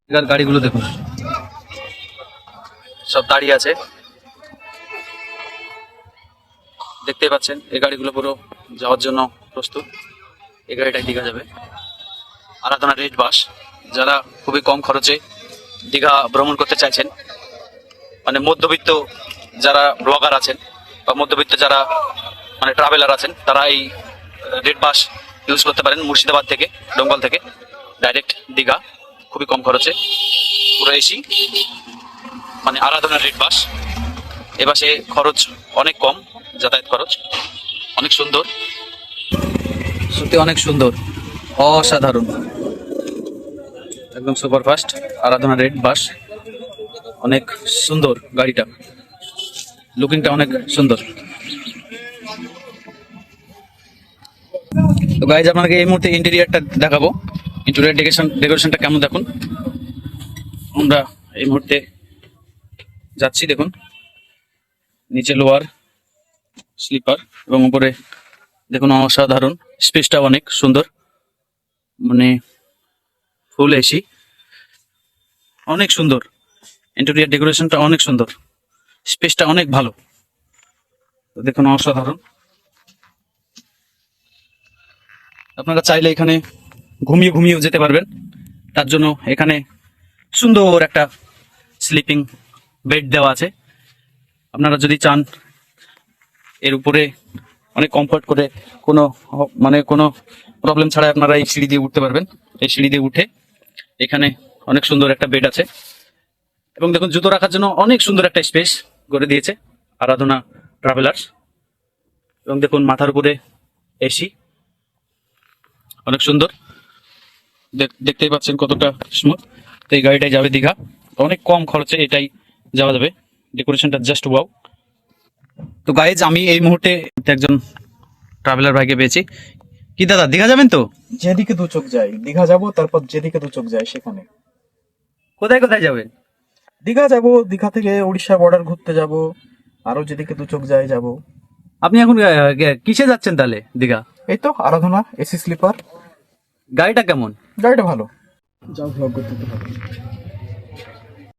এখানকার গাড়িগুলো দেখুন, সব দাঁড়িয়ে আছে। দেখতেই পাচ্ছেন এই গাড়িগুলো পুরো যাওয়ার জন্য প্রস্তুত। এই গাড়িটাই দীঘা যাবে, আরাধনা রেড বাস। যারা খুবই কম খরচে দীঘা ভ্রমণ করতে চাইছেন, মানে মধ্যবিত্ত যারা ব্লগার আছেন বা মধ্যবিত্ত যারা মানে ট্রাভেলার আছেন, তারা এই রেড বাস ইউজ করতে পারেন। মুর্শিদাবাদ থেকে, ডোঙ্গল থেকে ডাইরেক্ট দীঘা, খুবই কম খরচে, পুরো এসি, মানে আরাধনা রেড বাস। এ বাসে খরচ অনেক কম, যাতায়াত খরচ অনেক সুন্দর, সত্যি অনেক সুন্দর, অসাধারণ, একদম সুপারফাস্ট আরাধনা রেড বাস। অনেক সুন্দর গাড়িটা, লুকিংটা অনেক সুন্দর। তো গাইজ আপনাকে এই মুহূর্তে ইন্টেরিয়রটা দেখাবো, ইন্টেরিয়র ডেকোরেশনটা কেমন দেখুন। আমরা এই মুহূর্তে যাচ্ছি, দেখুন নিচে লোয়ার স্লিপার এবং উপরে দেখুন অসাধারণ, স্পেসটা অনেক সুন্দর, মানে ফুল এসি, অনেক সুন্দর। ইন্টেরিয়র ডেকোরেশনটা অনেক সুন্দর, স্পেসটা অনেক ভালো, দেখুন অসাধারণ। আপনারা চাইলে এখানে ঘুমিয়েও যেতে পারবেন। তার জন্য এখানে সুন্দর একটা স্লিপিং বেড দেওয়া আছে। আপনারা যদি চান এর উপরে অনেক কমফর্ট করে কোনো প্রবলেম ছাড়াই আপনারা এই সিঁড়ি দিয়ে উঠতে পারবেন। এই সিঁড়ি দিয়ে উঠে এখানে অনেক সুন্দর একটা বেড আছে এবং দেখুন জুতো রাখার জন্য অনেক সুন্দর একটা স্পেস করে দিয়েছে আরাধনা ট্রাভেলার্স। এবং দেখুন মাথার উপরে এসি, অনেক সুন্দর, দেখতেই পাচ্ছেন কতটা স্মুথ। তো এই গাড়িটাই যাবে দীঘা, অনেক কম খরচে এটাই যাওয়া যাবে। ডেকোরেশনটা জাস্ট ওয়াও। তো গাইজ আমি এই মুহূর্তে একজন ট্রাভেলার ভাইকে পেয়েছি। কি দাদা, দীঘা যাবেন তো? যেদিকে দু চোখ যায় দীঘা যাব, তারপর যেদিকে দু চোখ যায় সেখানে। কোথায় কোথায় যাবেন? দীঘা যাব, দীঘা থেকে উড়িষ্যা বর্ডার ঘুরতে যাব, আরো যেদিকে দু চোখ যায় যাব। আপনি এখন কিসে যাচ্ছেন তাহলে দীঘা? এই তো আরাধনা এসি স্লিপার। গাড়িটা কেমন? গাড়িটা ভালো, যাও ভ্লগ করতে ভালো।